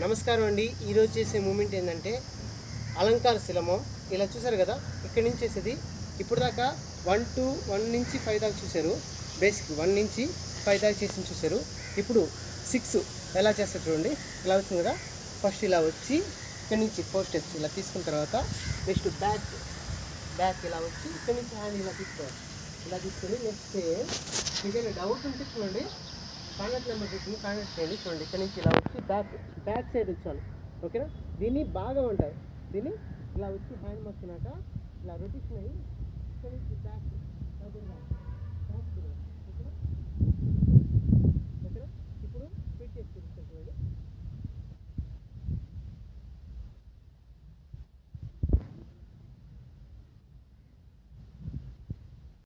నమస్కారం అండి. ఈరోజు చేసే మూమెంట్ ఏంటంటే అలంకార శిలమం. ఇలా చూసారు కదా, ఇక్కడి నుంచి చేసేది ఇప్పుడు దాకా 1 నుంచి 5 దాకా చూశారు. బేసిక్ 1 నుంచి 5 దాకా చేసి చూశారు. ఇప్పుడు 6 ఎలా చేస్తారు చూడండి. ఇలా వచ్చింది కదా, ఫస్ట్ ఇలా వచ్చి ఇక్కడి నుంచి 4 స్టెప్స్ ఇలా తీసుకున్న తర్వాత నెక్స్ట్ బ్యాక్ ఇలా వచ్చి ఇక్కడి నుంచి హ్యాండ్ ఇలా తీసుకోవాలి. ఇలా తీసుకొని నెక్స్ట్ మీకు డౌట్ ఉంటే చూడండి, కాంటాక్ట్ నెంబర్ పెట్టింది, కాంటాక్ట్ చేయండి. చూడండి ఇక్కడ నుంచి ఇలా వచ్చి బ్యాక్ సైడ్ వచ్చాను. ఓకేనా, దీన్ని బాగా అంటారు. దీన్ని ఇలా వచ్చి హ్యాండ్ మర్చినాక ఇలా రొటేషన్ అయ్యి ఇక్కడ నుంచి బ్యాక్